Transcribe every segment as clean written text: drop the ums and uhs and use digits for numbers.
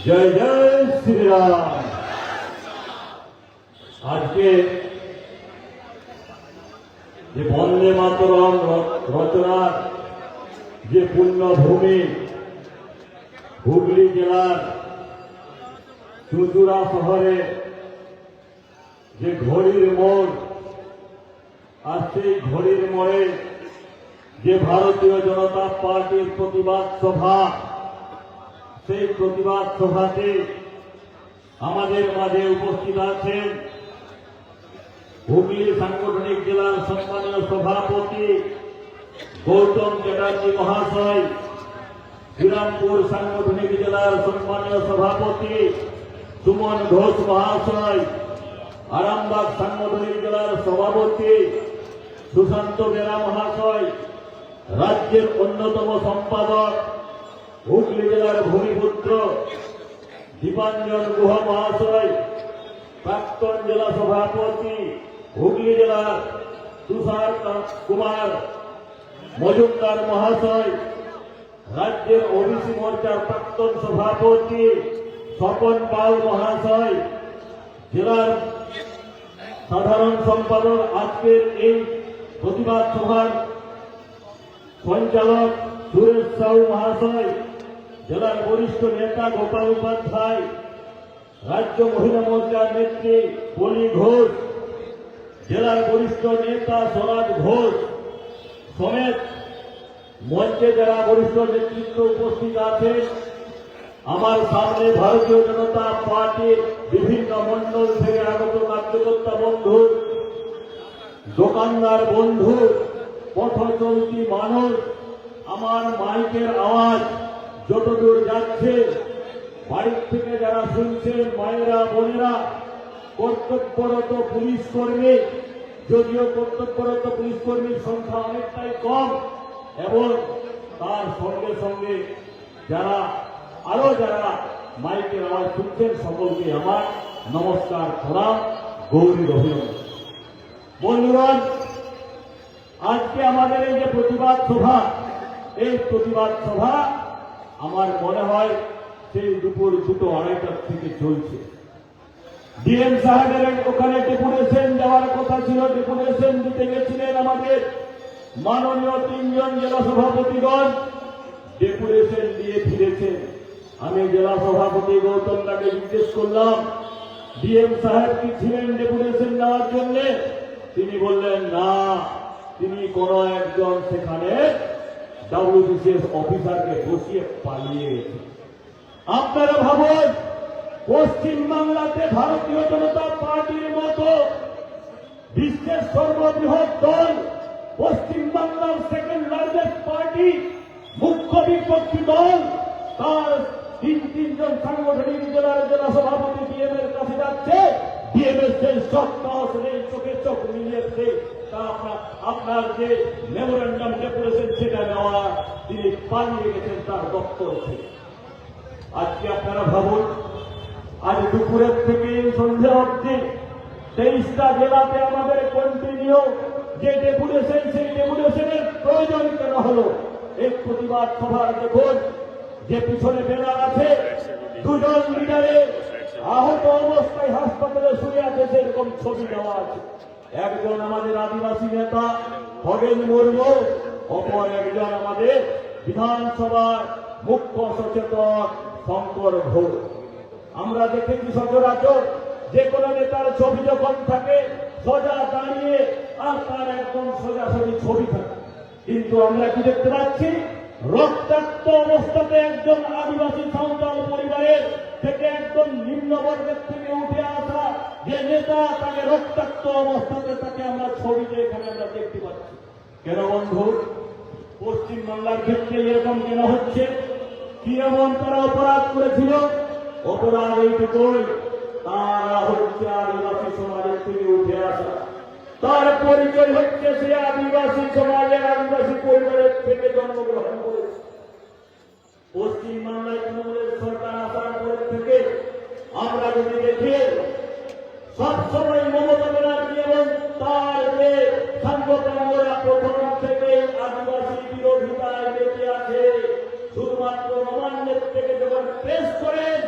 জয় জয় শ্রীরাম। আজকে যে বন্দে মাতরম রচনার যে পুণ্যভূমি হুগলি জেলার চুঁচুড়া শহরে যে ঘড়ির মোড়, আর সেই ঘড়ির মোড়ে যে ভারতীয় জনতা পার্টির প্রতিবাদ সভা, সেই প্রতিবাদ সভাতে আমাদের মাঝে উপস্থিত আছেন হুগলি সাংগঠনিক জেলার সম্মানীয় সভাপতি গৌতম চ্যাটার্জি মহাশয়, শ্রীরামপুর সাংগঠনিক জেলার সম্মানীয় সভাপতি সুমন ঘোষ মহাশয়, আরামবাগ সাংগঠনিক জেলার সভাপতি সুশান্ত বেরা মহাশয়, রাজ্যের অন্যতম সম্পাদক হুগলি জেলার ভূমিপুত্র দীপাঞ্জন গুহ মহাশয়, প্রাক্তন জেলা সভাপতি হুগলি জেলার তুষার কুমার মজুমদার মহাশয়, রাজ্যের ওবিসি মোর্চার প্রাক্তন সভাপতি স্বপন পাল মহাশয়, জেলার সাধারণ সম্পাদক আজকের এই প্রতিবাদ সভার সঞ্চালক সুরেশ সাউ মহাশয়, জেলার বরিষ্ঠ নেতা গোপাল উপাধ্যায়, রাজ্য মহিলা মোর্চার নেত্রী পলি ঘোষ, জেলার বরিষ্ঠ নেতা স্বরাজ ঘোষ সমেত মঞ্চে যারা বরিষ্ঠ নেতৃত্ব উপস্থিত আছেন, আমার সামনে ভারতীয় জনতা পার্টির বিভিন্ন মন্ডল থেকে আগত কার্যকর্তা বন্ধু, দোকানদার বন্ধু, পথ চলতি মানুষ, আমার মাইকের আওয়াজ যতদূর যাচ্ছে, বাড়ির থেকে যারা শুনছেন মায়েরা বোনেরা, কর্তব্যরত পুলিশ কর্মী, যদিও কর্তব্যরত পুলিশ কর্মীর সংখ্যা অনেকটাই কম, এবং তার সঙ্গে সঙ্গে যারা মাইকের আওয়াজ শুনছেন, সকলকে আমার নমস্কার, প্রণাম, গৌরী অভিনন্দন। বন্ধুগণ, আজকে আমাদের এই যে প্রতিবাদ সভা, এই প্রতিবাদ সভা আমার মনে হয় সেই দুপুর 2-2:30 থেকে চলছে। ডিএম সাহেবের ওখানে ডেপুটেশন দেওয়ার কথা ছিল, ডেপুটেশন দিতে গেছিলেন আমাদের মাননীয় 3 জন জেলা সভাপতিগণ, ডেপুটেশন দিয়ে ফিরেছেন। আমি জেলা সভাপতি গৌতম দাকে জিজ্ঞেস করলাম ডিএম সাহেব কি ছিলেন ডেপুটেশন নেওয়ার জন্য? তিনি বললেন না, তিনি কোন একজন সেখানে WBCS অফিসারকে বসিয়ে পালিয়ে গেছে। আপনারা ভাবুন, পশ্চিমবাংলাতে ভারতীয় জনতা পার্টির মতো বিশ্বের সর্ববৃহৎ দল, পশ্চিমবাংলার সেকেন্ড লার্জেস্ট পার্টি, মুখ্য বিপক্ষী দল, তার 3 জন সাংগঠনিক জেলা সভাপতি ডিএম এর কাছে যাচ্ছে, ডিএম এর সেই সপ্তাহ নেই, চোখে চোখ মিলিয়েছে, তা আপনার যে মেমোরেন্ডাম ডেপুটেশন সেটা নেওয়া, তিনি পালিয়ে গেছেন তার দপ্তর থেকে। আজকে আপনারা ভাবুন, আজ দুপুরের থেকে সন্ধ্যা অবধি 23টা জেলাতে আমাদের কন্টিনিউ যে ডেপুটেশন, সেই ডেপুটেশনের প্রয়োজন কেন হলো? এই প্রতিবাদ সভার দেখুন, যে পিছনে ব্যানার আছে, 2 জন লিডারে আহত অবস্থায় হাসপাতালে শুয়ে আছে, সেরকম ছবি দেওয়া আছে। একজন আমাদের আদিবাসী নেতা খগেন মুর্মু, অপর একজন আমাদের বিধানসভার মুখ্য সচেতক শঙ্কর ঘোষ। আমরা দেখেছি সচরাচর যে কোনো নেতার ছবি যখন থাকে সোজা দাঁড়িয়ে আর তার একদম সোজাসুজি ছবি থাকে, কিন্তু আমরা কি দেখতে পাচ্ছি? রক্তাক্ত অবস্থাতে একজন আদিবাসী সাঁওতাল পরিবারের থেকে একদম নিম্নবর্গের থেকে উঠে আসা যে নেতা, তাকে রক্তাক্ত অবস্থাতে তাকে আমরা ছবিতে এখানে আমরা দেখতে পাচ্ছি। কেন বন্ধু? পশ্চিমবাংলার ক্ষেত্রে এরকম কেন হচ্ছে? কি এমন তারা অপরাধ করেছিল? অপরাধ এইটুকুই, তারা হচ্ছে আদিবাসী সমাজের থেকে উঠে আসা, তার পরিচয় হচ্ছে সে আদিবাসী সমাজের আদিবাসী পরিবারের থেকে জন্মগ্রহণ করেছে। পশ্চিমবাংলায় তৃণমূলের সরকার আসার পর থেকে আমরা যদি দেখি, সবসময় মমতা ব্যানার্জি এবং তার যে সাংগঠনিকরা প্রথম থেকে আদিবাসী বিরোধিতায় বেঁচে আছে। শুধুমাত্র নবান্নের থেকে যখন পেশ করেন,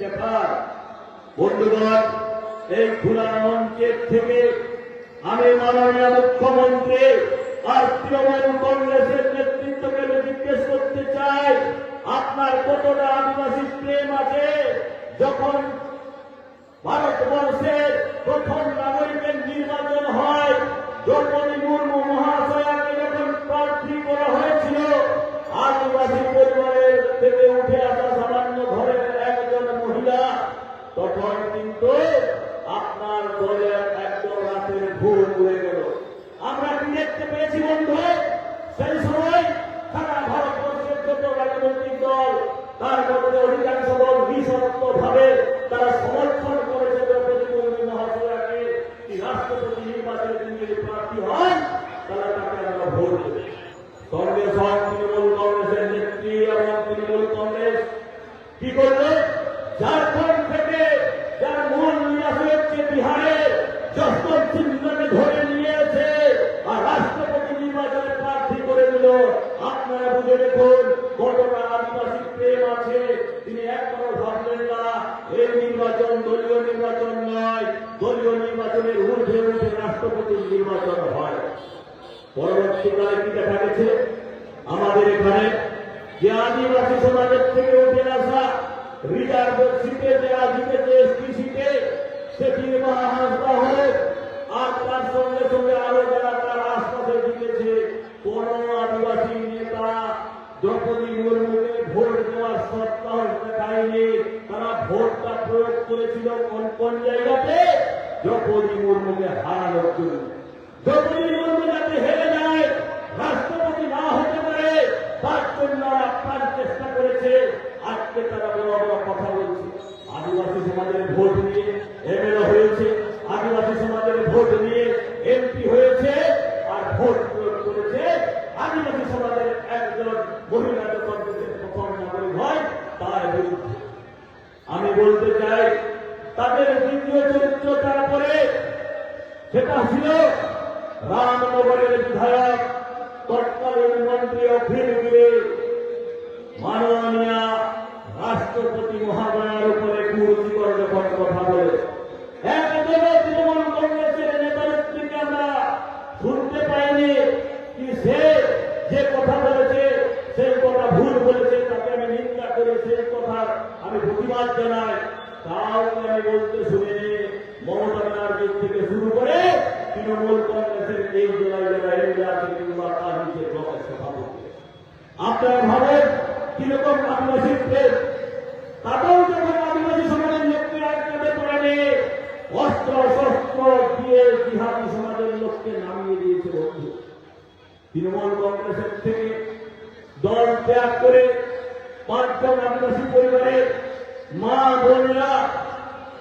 দেখার। বন্ধুগণ, এই খোলা মঞ্চের থেকে আমি মাননীয় মুখ্যমন্ত্রী আর তৃণমূল কংগ্রেসের নেতৃত্বকে জিজ্ঞেস করতে চাই, আপনার কতটা আদিবাসী প্রেম আছে? যখন ভারতবর্ষের প্রথম নাগরিকের নির্বাচন হয়, দ্রৌপদী মুর্মু মহাশয়াকে যখন প্রার্থী করা হয়েছিল, আদিবাসী পরিবারের থেকে উঠে আসা সামান্য ঘরের একজন মহিলা, তখন কিন্তু আপনার দলে একদম রাতের ঘুম উড়ে গেল। আমরা কি দেখতে পেয়েছি বন্ধু? সেই সময় সারা ভারতবর্ষের যত রাজনৈতিক দল, তার মধ্যে অধিকাংশ দল নিঃশর্ত ভাবে তারা সমর্থন করেছে দ্রৌপদী মুর্মু মহাশয়াকে। রাষ্ট্রপতি নির্বাচনে তিনি যদি প্রার্থী হন, তারা তাকে আমরা ভোট দেবে। সঙ্গে সঙ্গে তৃণমূল কংগ্রেসের নেত্রী এবং তৃণমূল কংগ্রেস কি করলো? ঝাড়খণ্ড থেকে যার মূল নিরাশ হচ্ছে বিহারে, যশবন্ত সিংহকে ধরে নিয়েছে আর রাষ্ট্রপতি নির্বাচনে প্রার্থী করে দিল। আপনারা বুঝে দেখুন কতটা আদিবাসী প্রেম আছে। তিনি একবারও ভাবলেন না এই নির্বাচন দলীয় নির্বাচন নয়, দলীয় নির্বাচনের ঊর্ধ্বে উঠে রাষ্ট্রপতির নির্বাচন হয়। পরবর্তীকালে কি দেখা গেছে? আমাদের এখানে যে আদিবাসী সমাজের থেকে উঠে আসা রিজার্ভ সিটে যারা জিতেছে, এসটি সিটে, সেটির মহাহাসা হোক, আর তার সঙ্গে সঙ্গে আরো যারা তার আশপাশে জিতেছে, কোন আদিবাসী নেতা দ্রৌপদী মুর্মুকে ভোট দেওয়ার সত্ত্বেও দেখায়নি। তারা ভোটটা প্রয়োগ করেছিল কোন কোন জায়গাতে? দ্রৌপদী মুর্মুকে হারানোর জন্য। দ্রৌপদী মুর্মু যাতে হেরে যায়, রাষ্ট্রপতি না হতে পারে, তার জন্য আপনার চেষ্টা করেছে। আজকে তারা বড় বড় কথা বলছে। আদিবাসী সমাজের ভোট নিয়ে এমএলএ হয়েছে, আদিবাসী সমাজের ভোট নিয়ে এমপি হয়েছে, আর ভোট প্রয়োগ করেছে আদিবাসী সমাজের একজন মহিলা যখন দেশের প্রথম নাগরিক হয় তার বিরুদ্ধে। আমি বলতে চাই, তাদের দ্বিতীয় চরিত্র তারপরে সেটা ছিল রামনগরের বিধায়ক, তৎকালীন মন্ত্রী অখিল গিরে মাননীয় রাষ্ট্রপতি মহাদয়ের উপরে কুরুচিকর যখন কথা বলে, একদমই তৃণমূল কংগ্রেসের নেতা নেত্রীকে আমরা শুনতে পাইনি কি সে যে কথা বলেছে সেই কথা ভুল বলেছে, তাকে আমি নিন্দা করি, সেই কথার আমি প্রতিবাদ জানাই। তাও আমি বলতে শুনিনি মমতা ব্যানার্জির থেকে শুরু করে তৃণমূল কংগ্রেসের এই জেলায় জেলায় এরিয়া আছে কিংবা তার নিচে ব্লকের সভাপতি। আপনারা ভাবেন কিরকম আদিবাসী প্রেম? তাতেও যখন আদিবাসী সমাজের লোককে আটকাতে পারেনি, অস্ত্র শস্ত্র দিয়ে জিহাদি সমাজের লোককে নামিয়ে দিয়েছে বন্ধু। তৃণমূল কংগ্রেসের থেকে দল ত্যাগ করে 5 জন আদিবাসী পরিবারের মা বোনেরা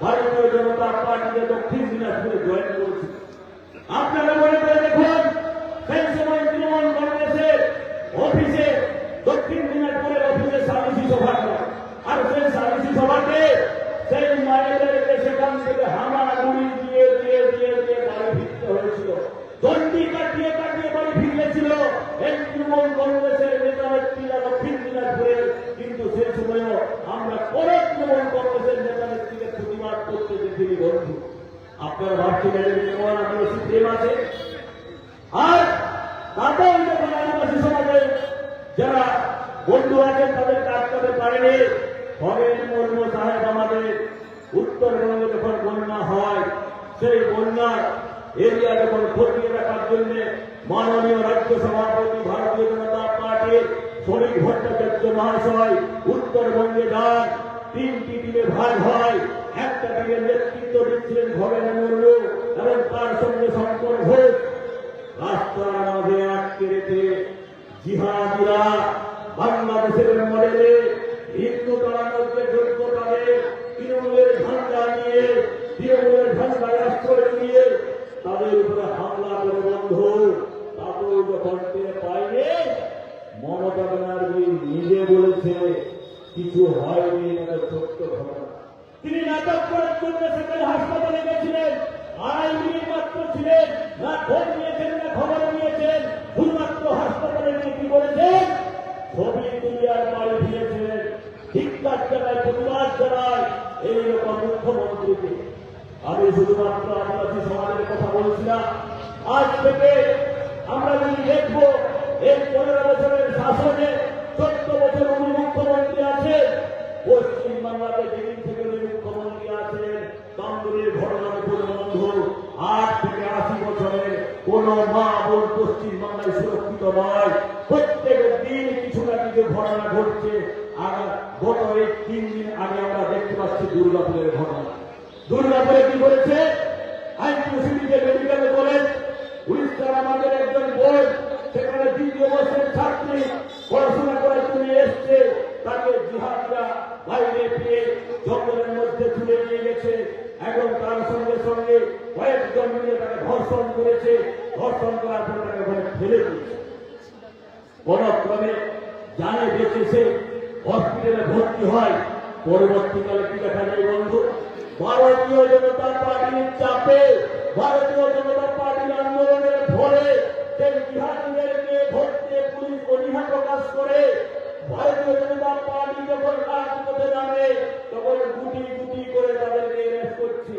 ভারতীয় জনতা পার্টিতে দক্ষিণ দিনাজপুরে জয়েন করেছে। আপনারা মনে করে দেখুন, সেই সময় তৃণমূল কংগ্রেসের অফিসে দক্ষিণ দিনাজপুরের অফিসে সালিসি সভা হয়, আর সেই সালিসি সভাতে সেই মায়েদেরকে সেখান থেকে হামাগুড়ি দিয়ে দিয়ে দিয়ে দিয়ে বাড়ি ফিরতে হয়েছিল, দণ্ডি কাটিয়ে কাটিয়ে বাড়ি ফিরেছিল এই তৃণমূল কংগ্রেসের নেতা নেত্রীরা দক্ষিণ দিনাজপুরের। কিন্তু সেই সময়ও আমরা কোন তৃণমূল কংগ্রেসের নেতা নেত্রীকে প্রতিবাদ করতে দেখিনি বন্ধু। আপনারা ভাবছেন কেমন আদিবাসী প্রেম আছে? আর তাতেও যখন আদিবাসী সমাজের যারা বন্ধু আছেন তাদেরকে আটকাতে পারেনি। হরেন মুর্মু সাহেব আমাদের উত্তরবঙ্গে যখন বন্যা হয়, সেই বন্যার এরিয়া যখন খতিয়ে দেখার জন্য মাননীয় রাজ্য সভাপতি ভারতীয় জনতা পার্টির শ্রমিক ভট্টাচার্য মহাশয় উত্তরবঙ্গে যান। 3টি টিমে ভাগ হয়। একটা টিমের নেতৃত্ব দিচ্ছিলেন হরেন মুর্মু এবং তার সঙ্গে শঙ্কর ঘোষ। রাস্তার মাঝে আটকে রেখে জিহাদিরা বাংলাদেশের মডেলে হিন্দু তাড়ানোর যে যোগ্য তাদের তৃণমূলের ঝান্ডা নিয়ে, তৃণমূলের ঝান্ডায় আশ্রয় নিয়ে তাদের উপরে হামলা করে বন্ধু। তাতেও যখন টের পায়নি, মমতা ব্যানার্জি নিজে বলেছে কিছু হয়নি, এটা সত্য ঘটনা। তিনি নাটক করার জন্য সেখানে হাসপাতালে গেছিলেন, 2.5 মিনিট মাত্র ছিলেন, না খোঁজ নিয়েছেন না খবর নিয়েছেন, শুধুমাত্র হাসপাতালে নিয়ে কি বলেছেন? ছবি তুলিয়ার বাড়ি ফিরেছিলেন। ধিক্কার জানায়, প্রতিবাদ জানায় শুধুমাত্র আদিবাসী সমাজের কথা বলছি না। আজ থেকে আমরা যদি দেখবো এই 15 বছরের শাসনে 14 বছর উনি মুখ্যমন্ত্রী আছে। পশ্চিমবাংলাতে যেদিন থেকে উনি মুখ্যমন্ত্রী আছেন কামদুনির ঘটনার উপর বন্ধু 8 থেকে 80 বছরের কোন মা বোন পশ্চিমবাংলায় সুরক্ষিত নয়। প্রত্যেক দিন কিছু না কিছু ঘটনা ঘটছে। আর গত এই 3 দিন আগে আমরা দেখতে পাচ্ছি দুর্গাপুরের ঘটনা। দুর্গাপুরে কি করেছে? আইনটিউসিটিতে মেডিকেল কলেজ উড়িষ্যার আমাদের একজন বোন সেখানে 2য় বর্ষের ছাত্রী পড়াশোনা করার জন্য এসছে, তাকে জিহাদিরা বাইরে পেয়ে জঙ্গলের মধ্যে তুলে নিয়ে গেছে এবং তার সঙ্গে সঙ্গে কয়েকজন মিলে তাকে ধর্ষণ করেছে। ধর্ষণ করার পর তাকে ওখানে ফেলে দিয়েছে। কোনক্রমে জানে বেঁচেছে, হসপিটালে ভর্তি হয়। পরবর্তীকালে কি দেখা যায় বন্ধু? ভারতীয় জনতা পার্টির চাপে, ভারতীয় জনতা পার্টির আন্দোলনের ফলে সেই জিহাদিদেরকে ধরতে পুলিশ অনীহা প্রকাশ করে। ভারতীয় জনতা পার্টি যখন রাজপথে নামে তখন গুটি গুটি করে তাদেরকে অ্যারেস্ট করছে।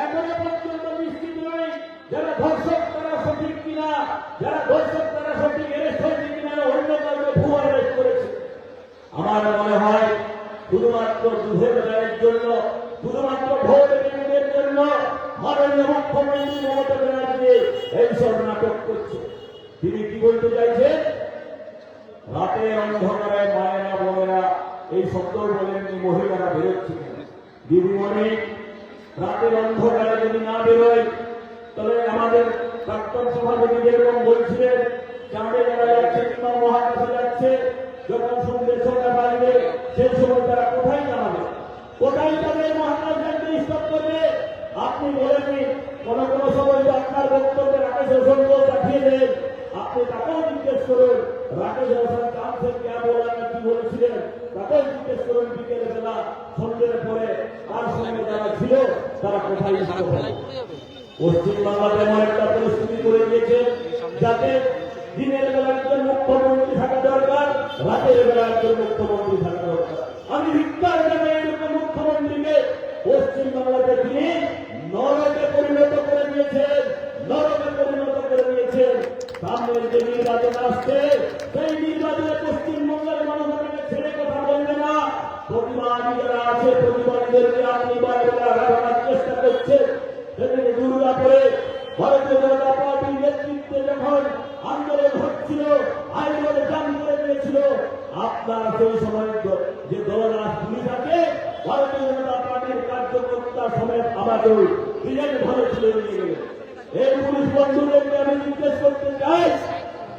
এখনো পর্যন্ত নিশ্চিত নয় যারা ধর্ষক তারা সঠিক কিনা, যারা ধর্ষক তারা সঠিক অ্যারেস্ট হয়েছে কিনা, অন্য কাউকে ভুয়া অ্যারেস্ট করেছে। আমার মনে হয় শুধুমাত্র দুধের গায়ের জন্য, শুধুমাত্র ভোট কেন্দ্রের জন্য মাননীয় মুখ্যমন্ত্রী মমতা ব্যানার্জি এইসব নাটক করছে। তিনি কি বলতে চাইছেন? রাতের অন্ধকারে মায়েরা বোনেরা, এই শব্দ বলেননি মহিলারা বেরোচ্ছে কেন? দিদিমণি, রাতের অন্ধকারে যদি না বেরোয় তবে আমাদের প্রাক্তন সভাপতি যেরকম বলছিলেন চাঁদে যারা যাচ্ছে কিংবা মহাকাশে যাচ্ছে, যখন সন্ধ্যে 6টা বাজবে সেই সময় তারা কোথায় যাবে? কোথায় যাবে? মহাকাশ যানকে স্টপ করবে। আপনি বলেননি কোন কোন সময় তো আপনার বক্তব্যে রাকেশ রোশনকেও পাঠিয়ে দেন। আপনি তাকেও জিজ্ঞেস করুন রাকেশ রোশন কাছে কে বলেন কি বলেছিলেন, তাকেও জিজ্ঞেস করুন বিকেল বেলা সন্ধ্যের পরে তার সঙ্গে যারা ছিল তারা কোথায় যাবে? পশ্চিমবাংলাতে এমন একটা পরিস্থিতি করে দিয়েছে যাতে দিনের বেলা একজন মুখ্যমন্ত্রী থাকা দরকার, রাতের বেলা একজন মুখ্যমন্ত্রী থাকা দরকার। আমি ধিক্কার জানাই এরকম মুখ্যমন্ত্রীকে। পশ্চিমবাংলাতে তিনি নরকে পরিণত করে দিয়েছেন, নরকে পরিণত করে দিয়েছেন। সামনের যে নির্বাচন আসছে সেই নির্বাচনে পশ্চিমবঙ্গের মানুষ আপনাকে ছেড়ে কথা বলবে না। প্রতিবাদী যারা আছে প্রতিবাদীদেরকে আপনি বারবার চেষ্টা করছেন। সেদিন দুর্গাপুরে ভারতীয় জনতা পার্টির নেতৃত্বে যখন আন্দোলন হচ্ছিল, আইনের জাম করে দিয়েছিল, আপনার সেই সময় যে দলরাজ পুলিশ আছে ভারতীয় জনতা পার্টির কার্যকর্তা সমেত আমাকেও বিজেন ঘরে তুলে নিয়ে গেলেন। এই পুলিশ বন্ধুদেরকে আমি জিজ্ঞেস করতে চাই,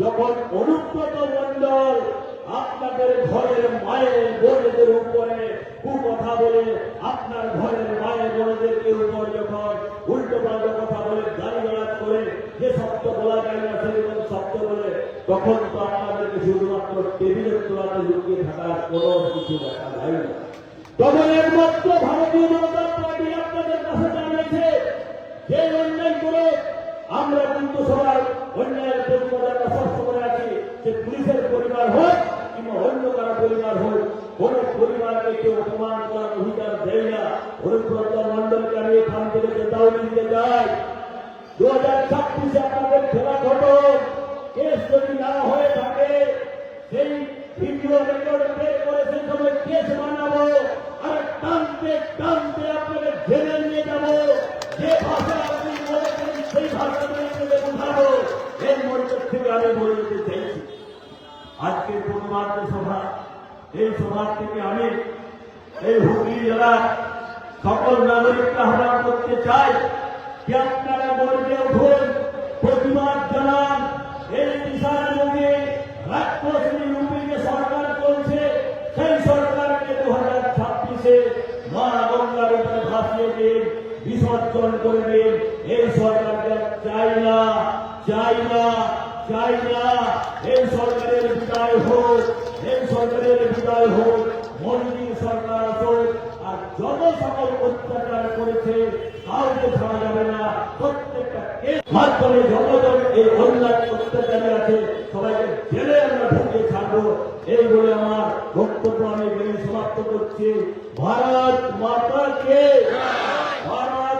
যখন অনুব্রত মন্ডল আপনাদের ঘরের মায়ের বোনদের উপরে কথা বলে, আপনার ঘরের মায়ের বোনদেরকে উপর যখন উল্টো পাল্টা কথা বলে, গালিগালাজ করে, যে শব্দ বলা যায় না সেরকম শব্দ বলে, তখন তো আপনাদেরকে শুধুমাত্র টেবিলের তোলাতে লুকিয়ে থাকার কোনো কিছু দেখা যায় না। তখন একমাত্র ভারতীয় জনতা পার্টি আপনাদের কাছে জানিয়েছে যে অন্যায় করে আমরা কিন্তু সবার অন্যায়ের প্রতিবাদ আমরা সবসময় আছি। যে পুলিশের পরিবার হোক কিংবা অন্য কারো পরিবার হোক, কোন পরিবারকে কেউ অপমান করার অধিকার দেয় না। অনুব্রত মন্ডলকে আমি এখান থেকে চেতাবনী দিতে চাই, 2026 আপনাদের খেলা ঘটন কেস যদি না হয়ে থাকে সেই ভিডিও রেকর্ড বের করে সেই সময় কেস বানাবো আর টানতে টানতে আপনাকে জেলে নিয়ে যাবো। যে ভাষা আপনি বলেছেন সেই ভাষা আপনাকে বোঝাবো। এই মঞ্চের থেকে আমি বলে দিতে চাইছি, আজকের প্রতিবাদ সভা, এই সভা থেকে আমি এই হুগলি জেলার সকল নাগরিককে আহ্বান করতে চাই যে আপনারা গর্জে উঠুন, প্রতিবাদ জানান। এই কিষাণ যোগে রাক্ষসী রূপে যে সরকার চলছে সেই সরকারকে 2026-এ মা গঙ্গার উপরে ভাসিয়ে দিন, বিসর্জন করে দিন। এই সরকারকে চাই না, চাই না, চাই না। এই সরকারের বিদায় হোক, এই সরকারের বিদায় হোক, মোদী সরকার হোক। আর যত সকল অত্যাচার করেছে কাউকে ছাড়া যাবে না। প্রত্যেকটা কেস মাধ্যমে যতজন এই অন্যায় অত্যাচারী আছে সবাইকে জেলে আমরা ঢুকিয়ে ছাড়বো। এই বলে আমার বক্তব্য আমি সমাপ্ত করছি। ভারত মাতাকে, ভারত